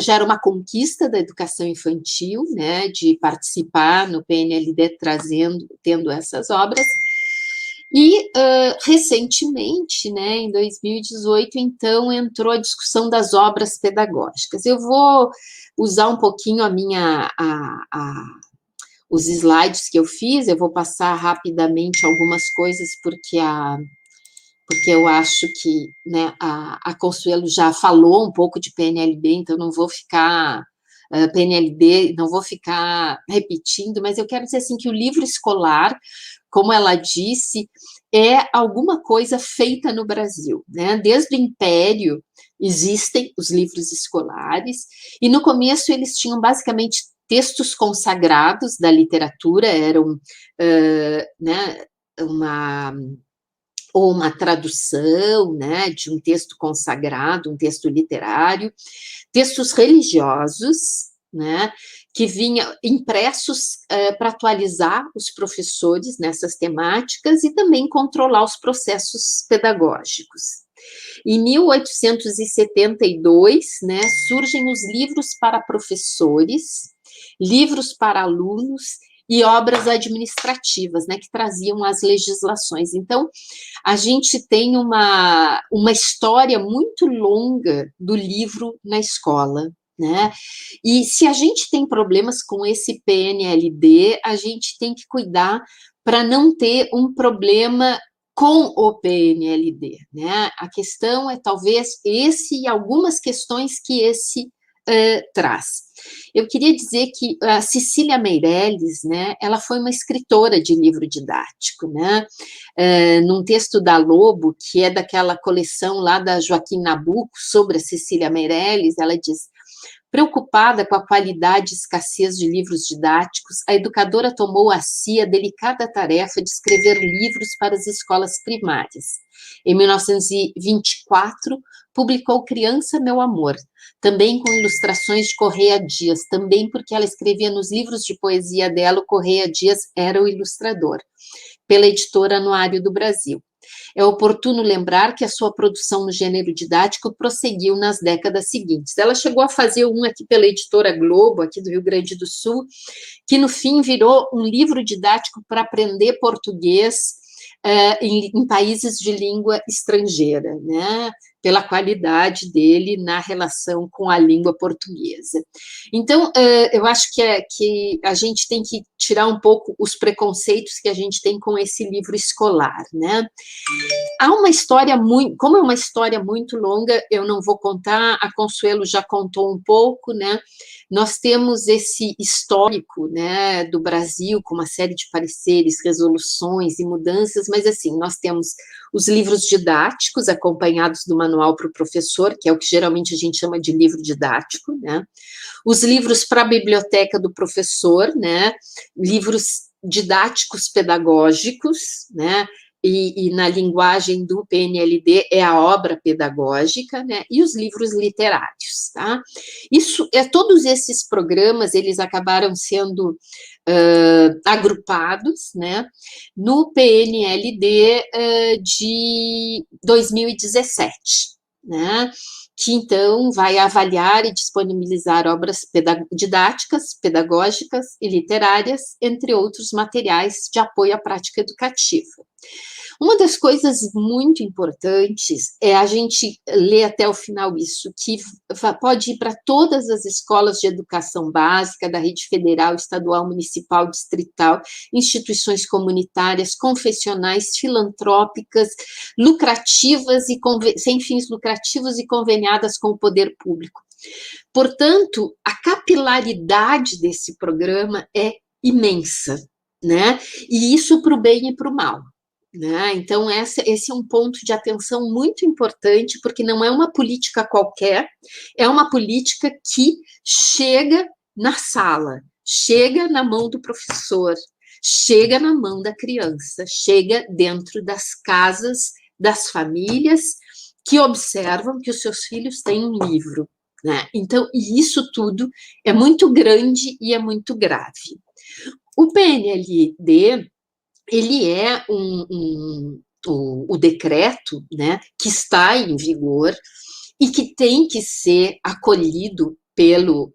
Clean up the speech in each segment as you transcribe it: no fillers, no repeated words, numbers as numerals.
já era uma conquista da educação infantil, né, de participar no PNLD tendo essas obras. E, recentemente, né, em 2018, então, entrou a discussão das obras pedagógicas. Eu vou usar um pouquinho os slides que eu fiz, eu vou passar rapidamente algumas coisas, porque eu acho que, né, a Consuelo já falou um pouco de PNLD, então não vou ficar... PNLD, não vou ficar repetindo, mas eu quero dizer assim que o livro escolar, como ela disse, é alguma coisa feita no Brasil, né? Desde o Império existem os livros escolares, e no começo eles tinham basicamente textos consagrados da literatura, eram, né, uma tradução, né, de um texto consagrado, um texto literário, textos religiosos, né, que vinham impressos para atualizar os professores nessas temáticas e também controlar os processos pedagógicos. Em 1872, né, surgem os livros para professores, livros para alunos e obras administrativas, né, que traziam as legislações. Então, a gente tem uma história muito longa do livro na escola, né? E se a gente tem problemas com esse PNLD, a gente tem que cuidar para não ter um problema com o PNLD, né? A questão é talvez esse e algumas questões que esse traz. Eu queria dizer que a Cecília Meirelles, né, ela foi uma escritora de livro didático, né, num texto da Lobo, que é daquela coleção lá da Joaquim Nabuco, sobre a Cecília Meirelles, ela diz: preocupada com a qualidade e escassez de livros didáticos, a educadora tomou a si a delicada tarefa de escrever livros para as escolas primárias. Em 1924, publicou Criança, Meu Amor, também com ilustrações de Correia Dias, também porque ela escrevia nos livros de poesia dela, o Correia Dias era o ilustrador, pela editora Anuário do Brasil. É oportuno lembrar que a sua produção no gênero didático prosseguiu nas décadas seguintes. Ela chegou a fazer um aqui pela editora Globo, aqui do Rio Grande do Sul, que no fim virou um livro didático para aprender português em países de língua estrangeira, né? Pela qualidade dele na relação com a língua portuguesa. Então, eu acho que a gente tem que tirar um pouco os preconceitos que a gente tem com esse livro escolar, né? Há uma história muito, como é uma história muito longa, eu não vou contar, a Consuelo já contou um pouco, né? Nós temos esse histórico, né, do Brasil, com uma série de pareceres, resoluções e mudanças, mas assim, nós temos os livros didáticos acompanhados do manual para o professor, que é o que geralmente a gente chama de livro didático, né? Os livros para a biblioteca do professor, né? Livros didáticos pedagógicos, né? E na linguagem do PNLD é a obra pedagógica, né, e os livros literários, tá? Todos esses programas, eles acabaram sendo agrupados, né, no PNLD de 2017, né, que então vai avaliar e disponibilizar obras didáticas, pedagógicas e literárias, entre outros materiais de apoio à prática educativa. Uma das coisas muito importantes é a gente ler até o final isso, que pode ir para todas as escolas de educação básica, da rede federal, estadual, municipal, distrital, instituições comunitárias, confessionais, filantrópicas, lucrativas e sem fins lucrativos e conveniadas com o poder público. Portanto, a capilaridade desse programa é imensa, né? E isso para o bem e para o mal. Né? Então, esse é um ponto de atenção muito importante, porque não é uma política qualquer, é uma política que chega na sala, chega na mão do professor, chega na mão da criança, chega dentro das casas, das famílias que observam que os seus filhos têm um livro. Né? Então, isso tudo é muito grande e é muito grave. O PNLD, ele é o decreto, né, que está em vigor, e que tem que ser acolhido pelo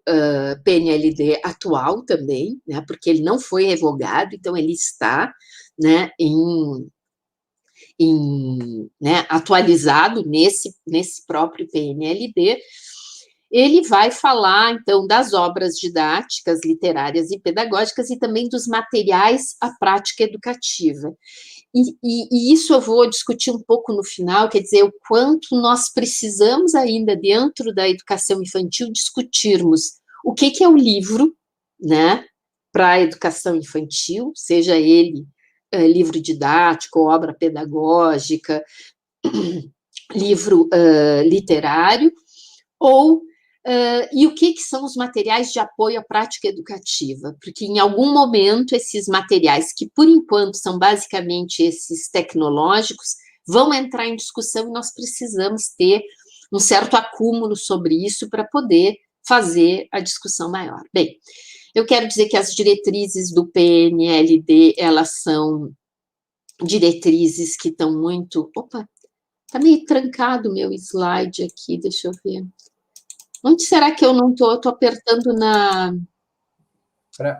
PNLD atual também, né, porque ele não foi revogado, então ele está, né, né, atualizado nesse próprio PNLD. Ele vai falar, então, das obras didáticas, literárias e pedagógicas e também dos materiais à prática educativa. E isso eu vou discutir um pouco no final, quer dizer, o quanto nós precisamos ainda, dentro da educação infantil, discutirmos o que é o livro, né, para a educação infantil, seja ele livro didático, obra pedagógica, livro literário, ou e o que são os materiais de apoio à prática educativa? Porque em algum momento esses materiais, que por enquanto são basicamente esses tecnológicos, vão entrar em discussão e nós precisamos ter um certo acúmulo sobre isso para poder fazer a discussão maior. Bem, eu quero dizer que as diretrizes do PNLD, elas são diretrizes que estão muito... Opa, está meio trancado o meu slide aqui, deixa eu ver. Onde será que eu não estou? Estou apertando na...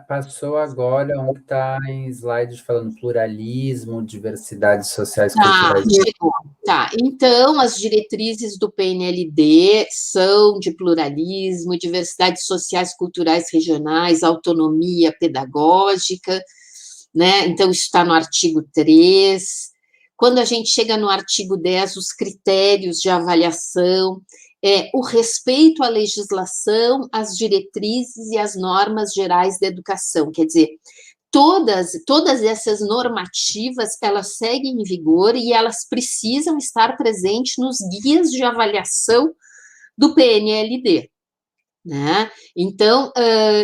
Passou agora um que está em slides falando pluralismo, diversidades sociais, culturais. Chegou. Tá, então as diretrizes do PNLD são de pluralismo, diversidades sociais, culturais, regionais, autonomia pedagógica, né? Então isso está no artigo 3. Quando a gente chega no artigo 10, os critérios de avaliação, o respeito à legislação, às diretrizes e às normas gerais da educação, quer dizer, todas essas normativas, elas seguem em vigor e elas precisam estar presentes nos guias de avaliação do PNLD, né? Então,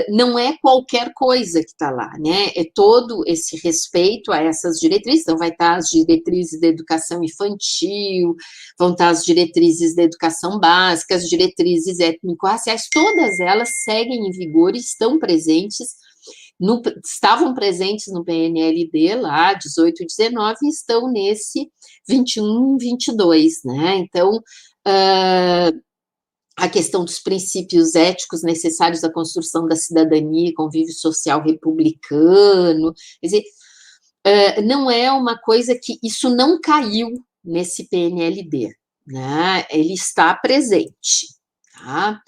não é qualquer coisa que está lá, né? É todo esse respeito a essas diretrizes. Então, vai estar as diretrizes da educação infantil, vão estar as diretrizes da educação básica, as diretrizes étnico-raciais, todas elas seguem em vigor e estão presentes, estavam presentes no PNLD lá, 18 e 19, e estão nesse 21 e 22, né? Então, a questão dos princípios éticos necessários à construção da cidadania e convívio social republicano, quer dizer, não é uma coisa que, isso não caiu nesse PNLD, né? Ele está presente, tá?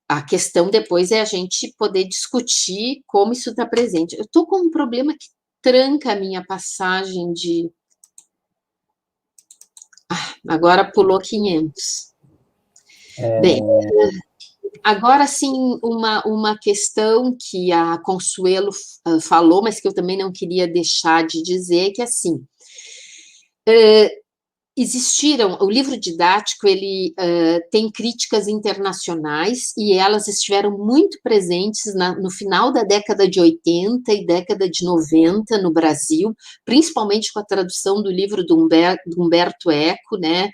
A questão depois é a gente poder discutir como isso está presente. Eu estou com um problema que tranca a minha passagem de... agora pulou 500. Bem, agora sim, uma questão que a Consuelo falou, mas que eu também não queria deixar de dizer, que assim, o livro didático, ele tem críticas internacionais e elas estiveram muito presentes no final da década de 80 e década de 90 no Brasil, principalmente com a tradução do livro do Humberto Eco, né,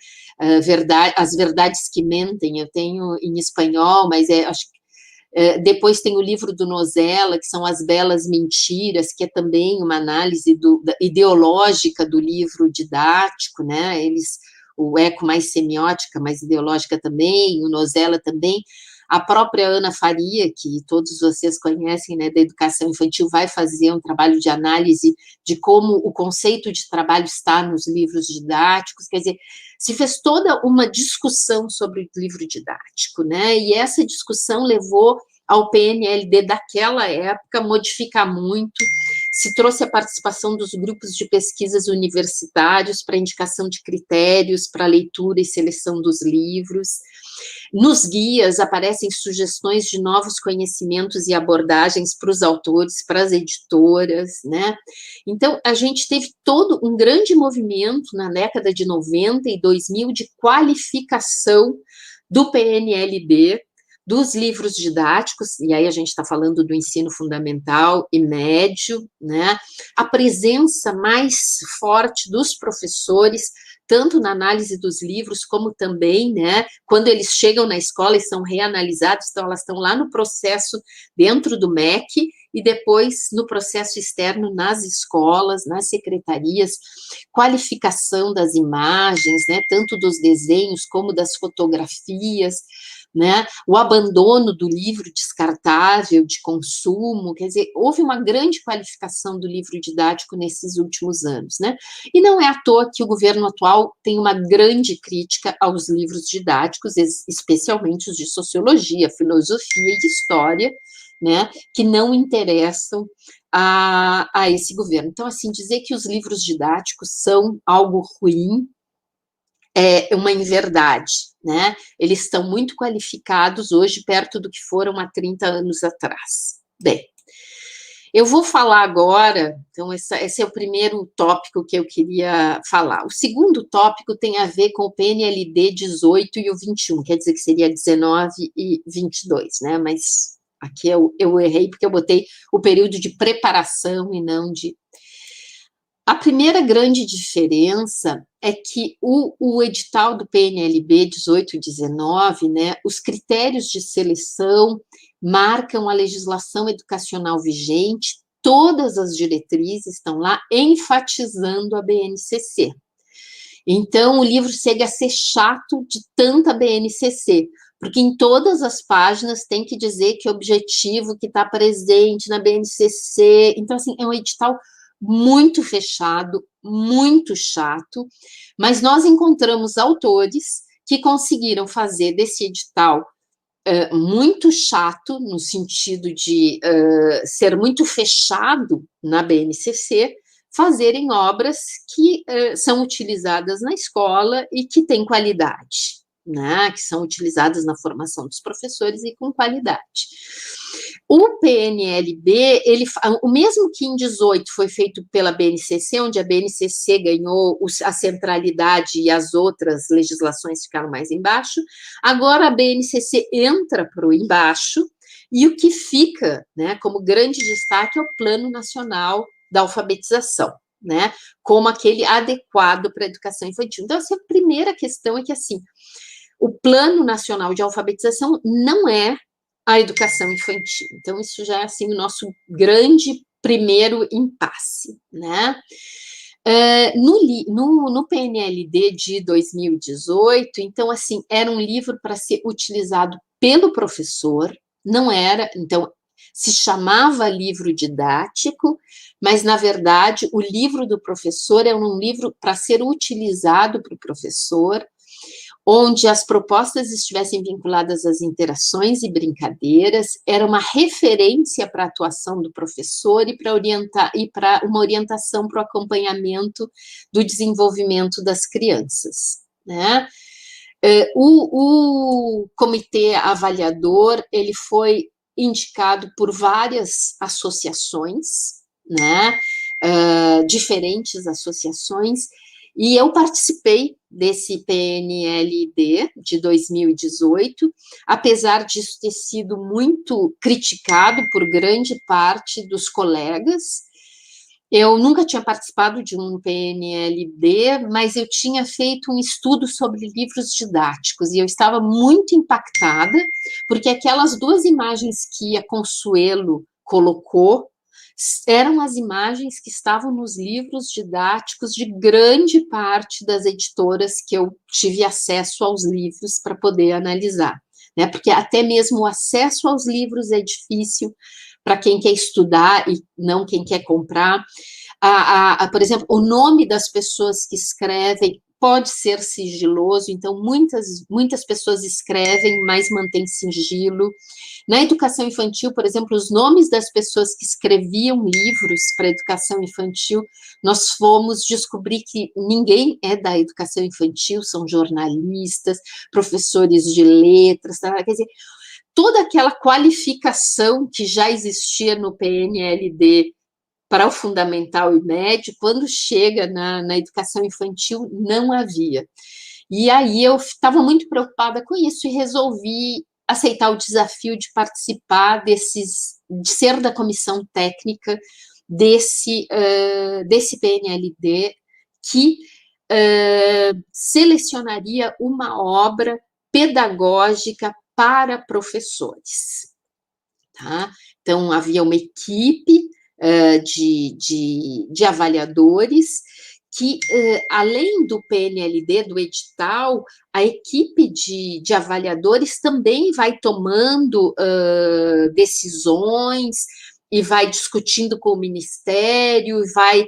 As Verdades que Mentem. Eu tenho em espanhol, mas acho que depois tem o livro do Nozella, que são As Belas Mentiras, que é também uma análise ideológica do livro didático, né? O Eco mais semiótica, mais ideológica também, o Nozella também. A própria Ana Faria, que todos vocês conhecem, né, da educação infantil, vai fazer um trabalho de análise de como o conceito de trabalho está nos livros didáticos, quer dizer, se fez toda uma discussão sobre o livro didático, né, e essa discussão levou ao PNLD daquela época modificar muito, se trouxe a participação dos grupos de pesquisas universitários para indicação de critérios para leitura e seleção dos livros. Nos guias aparecem sugestões de novos conhecimentos e abordagens para os autores, para as editoras, né? Então, a gente teve todo um grande movimento na década de 90 e 2000 de qualificação do PNLD, dos livros didáticos, e aí a gente está falando do ensino fundamental e médio, né? A presença mais forte dos professores, tanto na análise dos livros, como também, né, quando eles chegam na escola e são reanalisados, então elas estão lá no processo dentro do MEC, e depois no processo externo, nas escolas, nas secretarias, qualificação das imagens, né, tanto dos desenhos como das fotografias, né, o abandono do livro descartável de consumo, quer dizer, houve uma grande qualificação do livro didático nesses últimos anos, né, e não é à toa que o governo atual tem uma grande crítica aos livros didáticos, especialmente os de sociologia, filosofia e história, né, que não interessam a esse governo. Então, assim, dizer que os livros didáticos são algo ruim é uma inverdade, né? Eles estão muito qualificados hoje, perto do que foram há 30 anos atrás. Bem, eu vou falar agora, então esse é o primeiro tópico que eu queria falar. O segundo tópico tem a ver com o PNLD 18 e o 21, quer dizer que seria 19 e 22, né? Mas aqui eu errei porque eu botei o período de preparação e não de... A primeira grande diferença é que o edital do PNLB 18 e 19, né, os critérios de seleção marcam a legislação educacional vigente, todas as diretrizes estão lá enfatizando a BNCC. Então, o livro chega a ser chato de tanta BNCC, porque em todas as páginas tem que dizer que objetivo que está presente na BNCC. Então, assim, é um edital muito fechado, muito chato, mas nós encontramos autores que conseguiram fazer desse edital muito chato, no sentido de ser muito fechado na BNCC, fazerem obras que são utilizadas na escola e que têm qualidade, né, que são utilizadas na formação dos professores e com qualidade. O PNLB, o mesmo que em 18 foi feito pela BNCC, onde a BNCC ganhou a centralidade e as outras legislações ficaram mais embaixo, agora a BNCC entra para o embaixo, e o que fica, né, como grande destaque é o Plano Nacional da Alfabetização, né, como aquele adequado para a educação infantil. Então, essa é a primeira questão, é que, assim, o Plano Nacional de Alfabetização não é a educação infantil. Então, isso já é, assim, o nosso grande primeiro impasse, né? No PNLD de 2018, então, assim, era um livro para ser utilizado pelo professor, não era, então, se chamava livro didático, mas, na verdade, o livro do professor é um livro para ser utilizado para o professor, onde as propostas estivessem vinculadas às interações e brincadeiras, era uma referência para a atuação do professor e para orientar, e para uma orientação para o acompanhamento do desenvolvimento das crianças, né? O comitê avaliador, ele foi indicado por várias associações, né? Diferentes associações, e eu participei desse PNLD de 2018, apesar disso ter sido muito criticado por grande parte dos colegas. Eu nunca tinha participado de um PNLD, mas eu tinha feito um estudo sobre livros didáticos, e eu estava muito impactada, porque aquelas duas imagens que a Consuelo colocou eram as imagens que estavam nos livros didáticos de grande parte das editoras que eu tive acesso aos livros para poder analisar, né? Porque até mesmo o acesso aos livros é difícil para quem quer estudar e não quem quer comprar. Por exemplo, o nome das pessoas que escrevem pode ser sigiloso, então muitas pessoas escrevem, mas mantêm sigilo. Na educação infantil, por exemplo, os nomes das pessoas que escreviam livros para a educação infantil, nós fomos descobrir que ninguém é da educação infantil, são jornalistas, professores de letras, tá? Quer dizer, toda aquela qualificação que já existia no PNLD para o fundamental e médio, quando chega na educação infantil, não havia. E aí eu estava muito preocupada com isso e resolvi aceitar o desafio de participar de ser da comissão técnica desse PNLD, que selecionaria uma obra pedagógica para professores. tá? Então, havia uma equipe de avaliadores que, além do PNLD, do edital, a equipe de avaliadores também vai tomando decisões e vai discutindo com o Ministério, e vai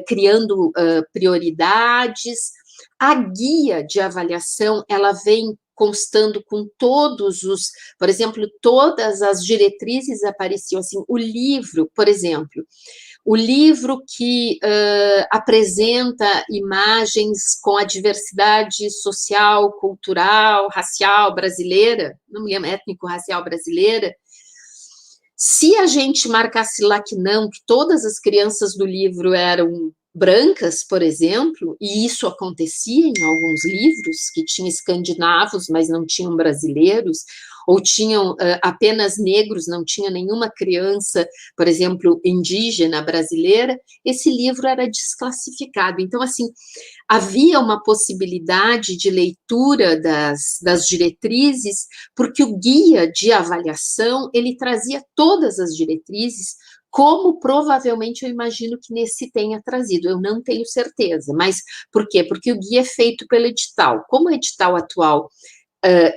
criando prioridades. A guia de avaliação, ela vem constando com todos os, por exemplo, todas as diretrizes apareciam assim, o livro, por exemplo, o livro que apresenta imagens com a diversidade social, cultural, racial brasileira, não me lembro, étnico-racial brasileira, se a gente marcasse lá que não, que todas as crianças do livro eram brancas, por exemplo, e isso acontecia em alguns livros, que tinham escandinavos, mas não tinham brasileiros, ou tinham apenas negros, não tinha nenhuma criança, por exemplo, indígena brasileira, esse livro era desclassificado. Então, assim, havia uma possibilidade de leitura das diretrizes, porque o guia de avaliação, ele trazia todas as diretrizes, como provavelmente eu imagino que nesse tenha trazido, eu não tenho certeza, mas por quê? Porque o guia é feito pelo edital. Como o edital atual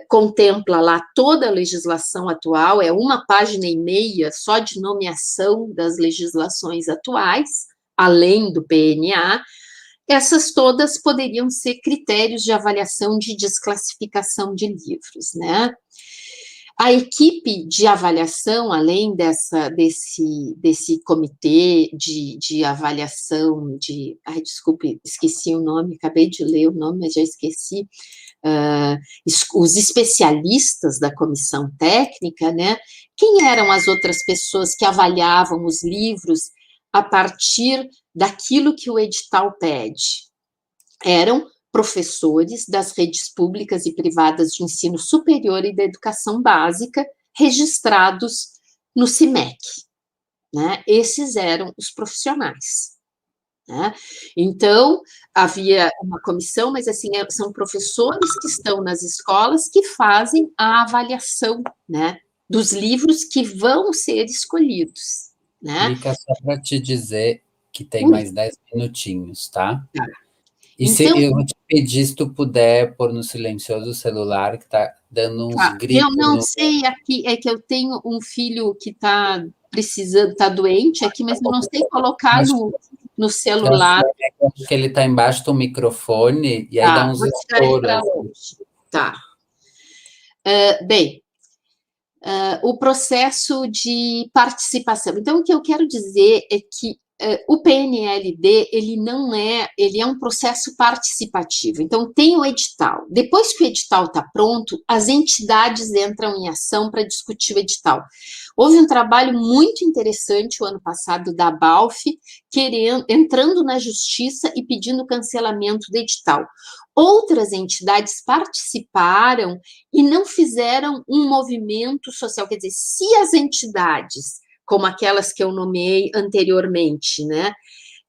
contempla lá toda a legislação atual, é 1,5 página só de nomeação das legislações atuais, além do PNA, essas todas poderiam ser critérios de avaliação de desclassificação de livros, né? A equipe de avaliação, além desse comitê de avaliação ai, desculpe, esqueci o nome, acabei de ler o nome, mas já esqueci, os especialistas da comissão técnica, né? Quem eram as outras pessoas que avaliavam os livros a partir daquilo que o edital pede? Eram professores das redes públicas e privadas de ensino superior e da educação básica registrados no CIMEC, né? Esses eram os profissionais, né? Então, havia uma comissão, mas assim, são professores que estão nas escolas que fazem a avaliação, né, dos livros que vão ser escolhidos, né? Mica, só para te dizer que tem Ui, mais 10 minutinhos, tá? tá. E se Então, eu vou te pedir se tu puder pôr no silencioso o celular, que está dando uns tá, eu gritos não no. sei aqui, é que eu tenho um filho que está precisando, está doente aqui, mas eu não sei colocar Acho, no eu acho celular. que ele está embaixo do microfone e aí dá Tá, uns vou tirar ele para estouros. longe. Tá. Bem, o processo de participação. Então, o que eu quero dizer é que o PNLD, ele é um processo participativo. Então, tem o edital. Depois que o edital está pronto, as entidades entram em ação para discutir o edital. Houve um trabalho muito interessante o ano passado da BALF, entrando na justiça e pedindo cancelamento do edital. Outras entidades participaram e não fizeram um movimento social. Quer dizer, se as entidades, como aquelas que eu nomeei anteriormente, né,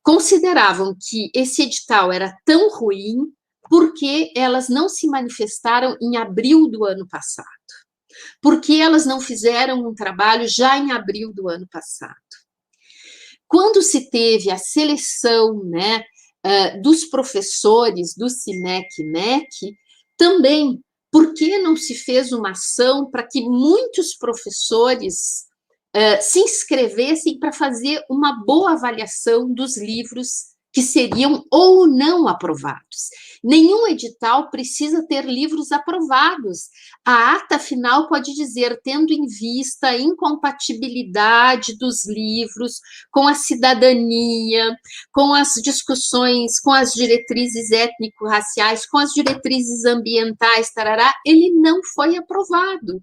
consideravam que esse edital era tão ruim, porque elas não se manifestaram em abril do ano passado? Porque elas não fizeram um trabalho já em abril do ano passado? Quando se teve a seleção, né, dos professores do CIMEC-MEC, também, por que não se fez uma ação para que muitos professores se inscrevessem para fazer uma boa avaliação dos livros que seriam ou não aprovados? Nenhum edital precisa ter livros aprovados. A ata final pode dizer, tendo em vista a incompatibilidade dos livros com a cidadania, com as discussões, com as diretrizes étnico-raciais, com as diretrizes ambientais, tarará, ele não foi aprovado.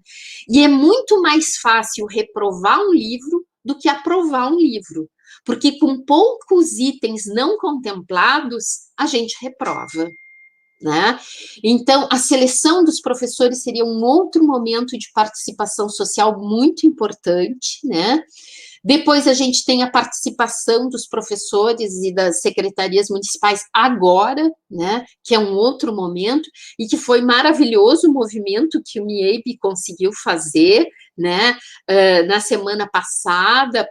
E é muito mais fácil reprovar um livro do que aprovar um livro, porque com poucos itens não contemplados, a gente reprova, né? Então, a seleção dos professores seria um outro momento de participação social muito importante, né? Depois a gente tem a participação dos professores e das secretarias municipais agora, né, que é um outro momento, e que foi maravilhoso o movimento que o MIEB conseguiu fazer, né, na semana passada,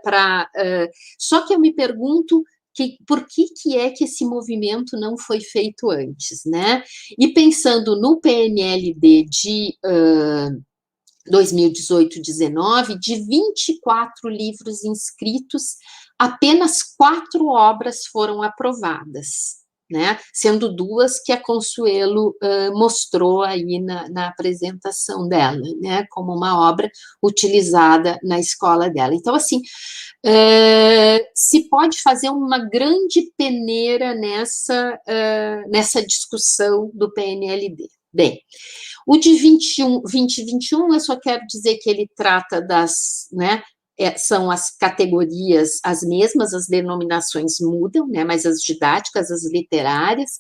só que eu me pergunto por que é que esse movimento não foi feito antes, né? E pensando no PNLD de 2018-19, de 24 livros inscritos, apenas 4 obras foram aprovadas, né? Sendo 2 que a Consuelo mostrou aí na apresentação dela, né? Como uma obra utilizada na escola dela. Então, assim, se pode fazer uma grande peneira nessa discussão do PNLD. Bem, o de 2021, eu só quero dizer que ele trata né, são as categorias as mesmas, as denominações mudam, né, mas as didáticas, as literárias.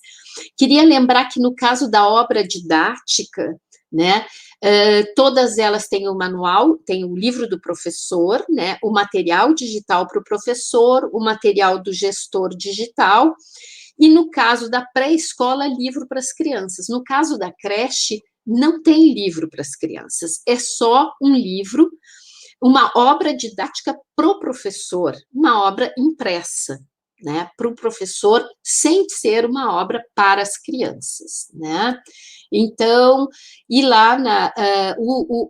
Queria lembrar que no caso da obra didática, né, todas elas têm o manual, tem o livro do professor, né, o material digital para o professor, o material do gestor digital, e no caso da pré-escola, livro para as crianças. No caso da creche, não tem livro para as crianças, é só um livro, uma obra didática para o professor, uma obra impressa, né, para o professor, sem ser uma obra para as crianças, né? Então, e lá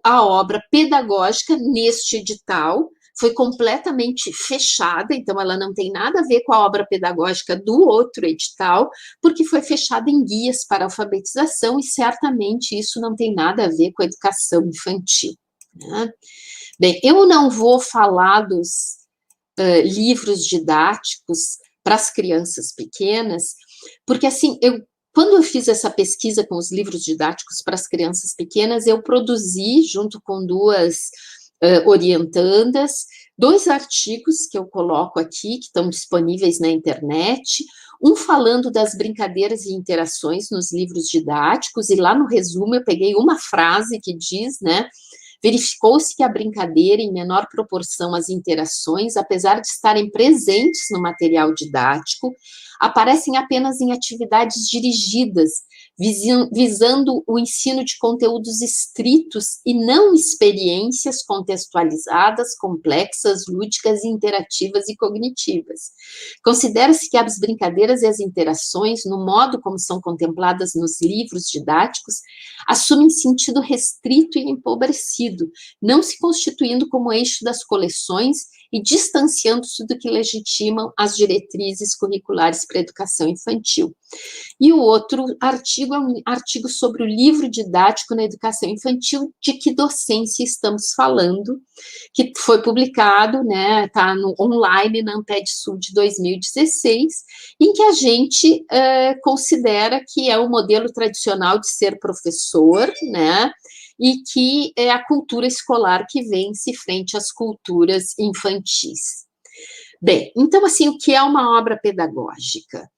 a obra pedagógica neste edital foi completamente fechada, então ela não tem nada a ver com a obra pedagógica do outro edital, porque foi fechada em guias para alfabetização e certamente isso não tem nada a ver com a educação infantil, né? Bem, eu não vou falar dos livros didáticos para as crianças pequenas, porque assim, quando eu fiz essa pesquisa com os livros didáticos para as crianças pequenas, eu produzi, junto com 2 orientandas, 2 artigos que eu coloco aqui, que estão disponíveis na internet, um falando das brincadeiras e interações nos livros didáticos, e lá no resumo eu peguei uma frase que diz, né, verificou-se que a brincadeira, em menor proporção às interações, apesar de estarem presentes no material didático, aparecem apenas em atividades dirigidas, visando o ensino de conteúdos estritos e não experiências contextualizadas, complexas, lúdicas, interativas e cognitivas. Considera-se que as brincadeiras e as interações, no modo como são contempladas nos livros didáticos, assumem sentido restrito e empobrecido, não se constituindo como eixo das coleções e distanciando-se do que legitimam as diretrizes curriculares para a educação infantil. E o outro artigo é um artigo sobre o livro didático na educação infantil, de que docência estamos falando, que foi publicado, né, está online na Amped Sul de 2016, em que a gente considera que é o modelo tradicional de ser professor, né, e que é a cultura escolar que vence frente às culturas infantis. Bem, então, assim, o que é uma obra pedagógica?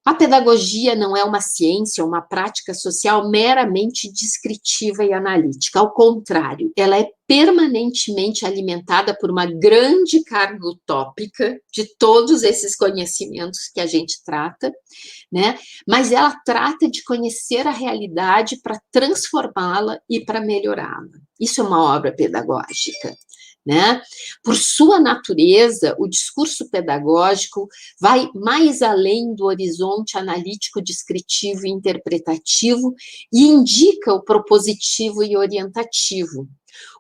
A pedagogia não é uma ciência, uma prática social meramente descritiva e analítica. Ao contrário, ela é permanentemente alimentada por uma grande carga utópica de todos esses conhecimentos que a gente trata, né? Mas ela trata de conhecer a realidade para transformá-la e para melhorá-la. Isso é uma obra pedagógica, né? Por sua natureza, o discurso pedagógico vai mais além do horizonte analítico, descritivo e interpretativo e indica o propositivo e orientativo.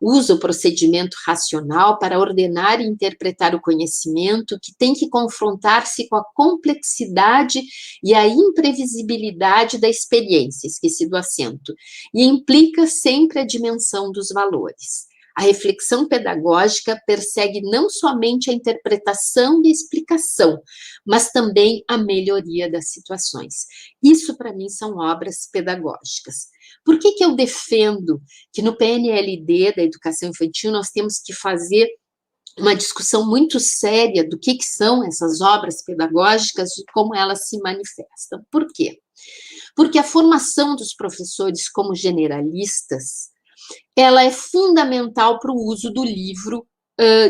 Usa o procedimento racional para ordenar e interpretar o conhecimento, que tem que confrontar-se com a complexidade e a imprevisibilidade da experiência, esqueci do acento, e implica sempre a dimensão dos valores. A reflexão pedagógica persegue não somente a interpretação e a explicação, mas também a melhoria das situações. Isso, para mim, são obras pedagógicas. Por que eu defendo que no PNLD da educação infantil nós temos que fazer uma discussão muito séria do que são essas obras pedagógicas e como elas se manifestam? Por quê? Porque a formação dos professores como generalistas, ela é fundamental para o uso do livro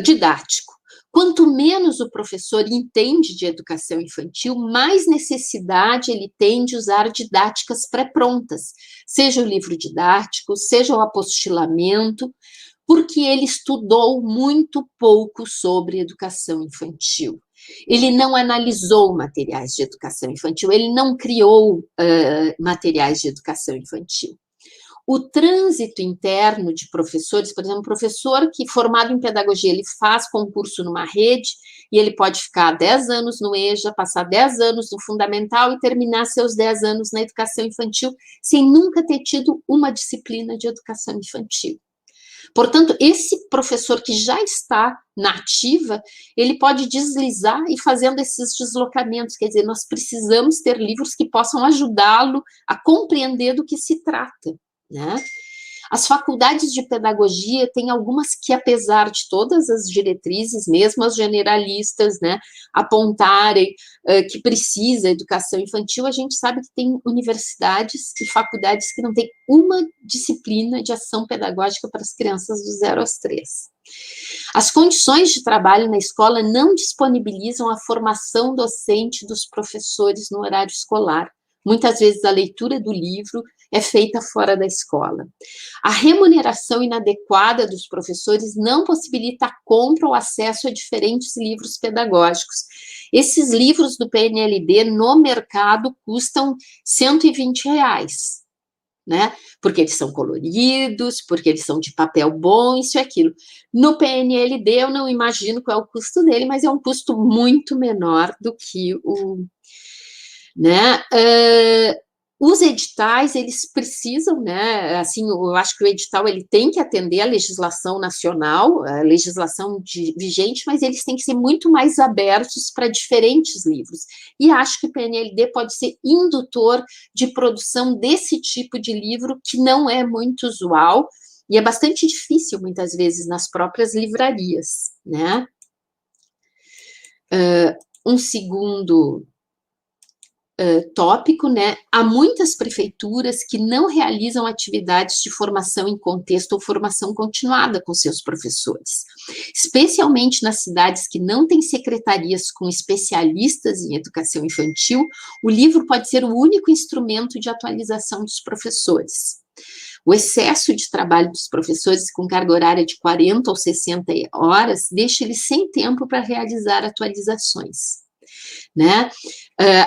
didático. Quanto menos o professor entende de educação infantil, mais necessidade ele tem de usar didáticas pré-prontas, seja o livro didático, seja o apostilamento, porque ele estudou muito pouco sobre educação infantil. Ele não analisou materiais de educação infantil, ele não criou materiais de educação infantil. O trânsito interno de professores, por exemplo, um professor que formado em pedagogia, ele faz concurso numa rede e ele pode ficar 10 anos no EJA, passar 10 anos no fundamental e terminar seus 10 anos na educação infantil sem nunca ter tido uma disciplina de educação infantil. Portanto, esse professor que já está na ativa, ele pode deslizar e fazendo esses deslocamentos, quer dizer, nós precisamos ter livros que possam ajudá-lo a compreender do que se trata, né? As faculdades de pedagogia têm algumas que, apesar de todas as diretrizes, mesmo as generalistas, né, apontarem que precisa educação infantil, a gente sabe que tem universidades e faculdades que não têm uma disciplina de ação pedagógica para as crianças do 0 aos 3. As condições de trabalho na escola não disponibilizam a formação docente dos professores no horário escolar. Muitas vezes a leitura do livro é feita fora da escola. A remuneração inadequada dos professores não possibilita a compra ou acesso a diferentes livros pedagógicos. Esses livros do PNLD no mercado custam R$120, né? Porque eles são coloridos, porque eles são de papel bom, isso e aquilo. No PNLD eu não imagino qual é o custo dele, mas é um custo muito menor do que o... né? Os editais, eles precisam, né, assim, eu acho que o edital, ele tem que atender a legislação nacional, a legislação vigente, mas eles têm que ser muito mais abertos para diferentes livros, e acho que o PNLD pode ser indutor de produção desse tipo de livro, que não é muito usual, e é bastante difícil, muitas vezes, nas próprias livrarias, né. Um segundo tópico, né? Há muitas prefeituras que não realizam atividades de formação em contexto ou formação continuada com seus professores, especialmente nas cidades que não têm secretarias com especialistas em educação infantil. O livro pode ser o único instrumento de atualização dos professores. O excesso de trabalho dos professores com carga horária de 40 ou 60 horas deixa eles sem tempo para realizar atualizações, né?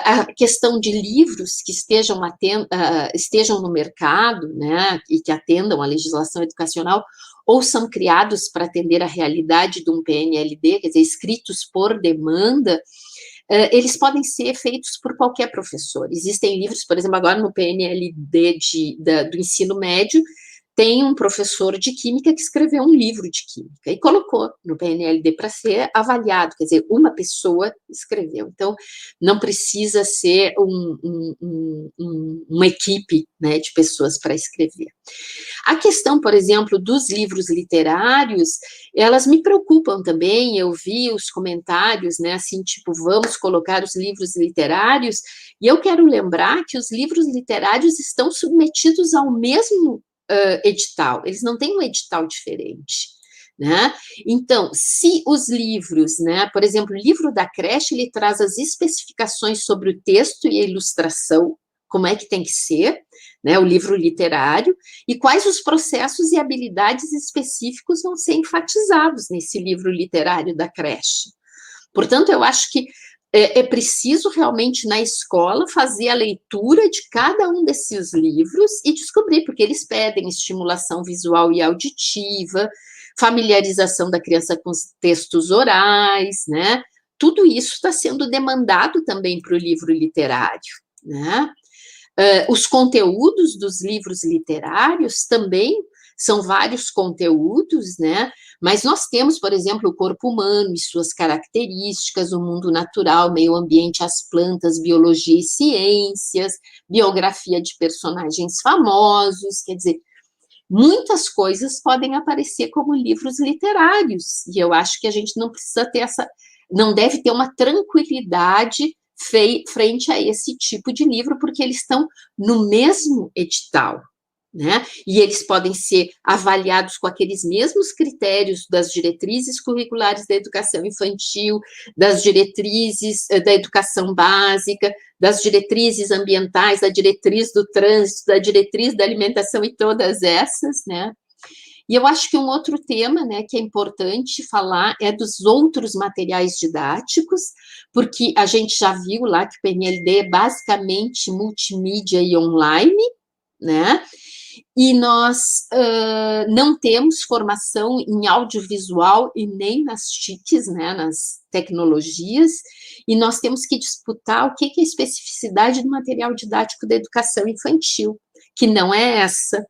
A questão de livros que estejam no mercado, né, e que atendam à legislação educacional, ou são criados para atender à realidade de um PNLD, quer dizer, escritos por demanda, eles podem ser feitos por qualquer professor. Existem livros, por exemplo, agora no PNLD do ensino médio, tem um professor de química que escreveu um livro de química e colocou no PNLD para ser avaliado, quer dizer, uma pessoa escreveu. Então, não precisa ser uma equipe, né, de pessoas para escrever. A questão, por exemplo, dos livros literários, elas me preocupam também. Eu vi os comentários, né, assim, tipo, vamos colocar os livros literários, e eu quero lembrar que os livros literários estão submetidos ao mesmo edital, eles não têm um edital diferente, né? Então, se os livros, né, por exemplo, o livro da creche, ele traz as especificações sobre o texto e a ilustração, como é que tem que ser, né, o livro literário, e quais os processos e habilidades específicos vão ser enfatizados nesse livro literário da creche. Portanto, eu acho que é preciso realmente na escola fazer a leitura de cada um desses livros e descobrir, porque eles pedem estimulação visual e auditiva, familiarização da criança com os textos orais, né? Tudo isso está sendo demandado também para o livro literário, né? Os conteúdos dos livros literários também são vários conteúdos, né? Mas nós temos, por exemplo, o corpo humano e suas características, o mundo natural, meio ambiente, as plantas, biologia e ciências, biografia de personagens famosos, quer dizer, muitas coisas podem aparecer como livros literários, e eu acho que a gente não precisa ter não deve ter uma tranquilidade frente a esse tipo de livro, porque eles estão no mesmo edital, né? E eles podem ser avaliados com aqueles mesmos critérios das diretrizes curriculares da educação infantil, das diretrizes da educação básica, das diretrizes ambientais, da diretriz do trânsito, da diretriz da alimentação e todas essas, né? E eu acho que um outro tema, né, que é importante falar é dos outros materiais didáticos, porque a gente já viu lá que o PNLD é basicamente multimídia e online, né? E nós não temos formação em audiovisual e nem nas TICs, né, nas tecnologias, e nós temos que disputar o que é a especificidade do material didático da educação infantil, que não é essa,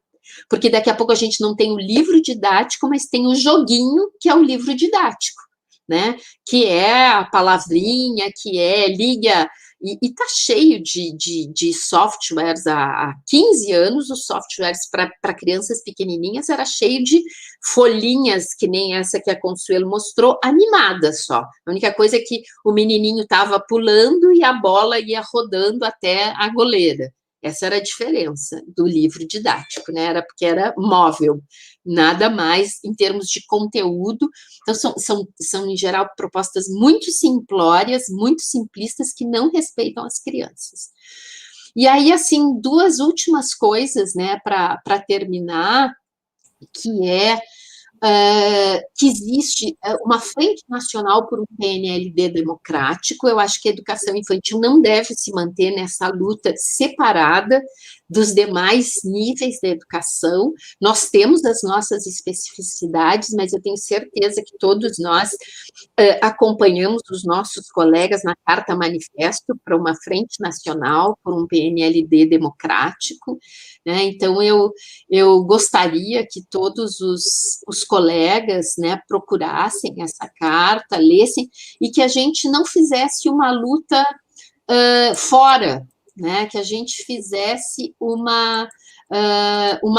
porque daqui a pouco a gente não tem o livro didático, mas tem o joguinho, que é o livro didático, né? Que é a palavrinha, que é liga. E está cheio de softwares. Há 15 anos, os softwares para crianças pequenininhas era cheio de folhinhas, que nem essa que a Consuelo mostrou, animadas só. A única coisa é que o menininho estava pulando e a bola ia rodando até a goleira. Essa era a diferença do livro didático, né? Era porque era móvel, nada mais em termos de conteúdo. Então, são em geral, propostas muito simplórias, muito simplistas, que não respeitam as crianças. E aí, assim, duas últimas coisas, né, para terminar, que é que existe uma frente nacional por um PNLD democrático. Eu acho que a educação infantil não deve se manter nessa luta separada dos demais níveis da educação. Nós temos as nossas especificidades, mas eu tenho certeza que todos nós acompanhamos os nossos colegas na Carta Manifesto para uma frente nacional, por um PNLD democrático, né? Então, eu gostaria que todos os colegas, né, procurassem essa carta, lessem, e que a gente não fizesse uma luta fora, né, que a gente fizesse uma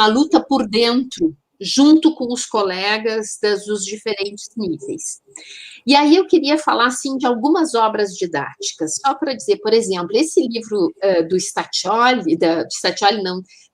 luta por dentro, junto com os colegas dos diferentes níveis. E aí eu queria falar, assim, de algumas obras didáticas, só para dizer, por exemplo, esse livro do Staccioli,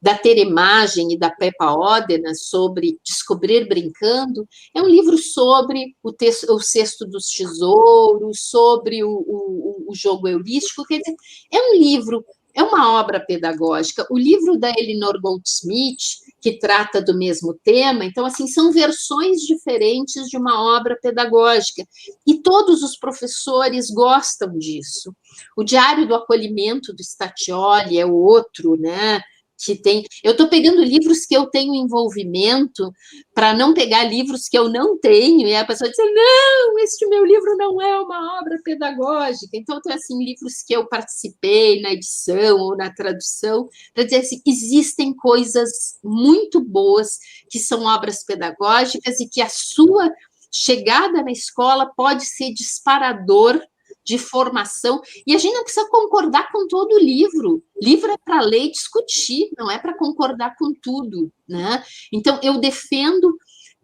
da Teremagem e da Peppa Ódena, sobre Descobrir Brincando, é um livro sobre o Cesto dos Tesouros, sobre o jogo heurístico, quer dizer, é um livro, é uma obra pedagógica. O livro da Elinor Goldsmith, que trata do mesmo tema, então, assim, são versões diferentes de uma obra pedagógica, e todos os professores gostam disso. O Diário do Acolhimento, do Staccioli, é outro, né, que tem... Eu estou pegando livros que eu tenho envolvimento, para não pegar livros que eu não tenho, e a pessoa diz, não, este meu livro não é uma obra pedagógica. Então, tem, assim, livros que eu participei na edição ou na tradução, para dizer assim, existem coisas muito boas que são obras pedagógicas e que a sua chegada na escola pode ser disparador de formação, e a gente não precisa concordar com todo o livro. Livro é para ler e discutir, não é para concordar com tudo, né? Então, eu defendo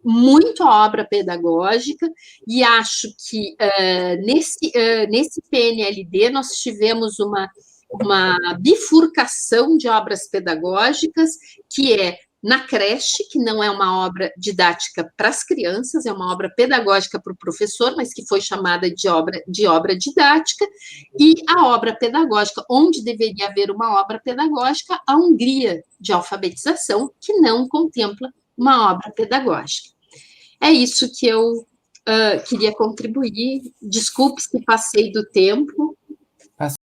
muito a obra pedagógica, e acho que nesse PNLD nós tivemos uma bifurcação de obras pedagógicas, que é na creche, que não é uma obra didática para as crianças, é uma obra pedagógica para o professor, mas que foi chamada de obra didática, e a obra pedagógica, onde deveria haver uma obra pedagógica, a Hungria de alfabetização, que não contempla uma obra pedagógica. É isso que eu queria contribuir. Desculpe se passei do tempo.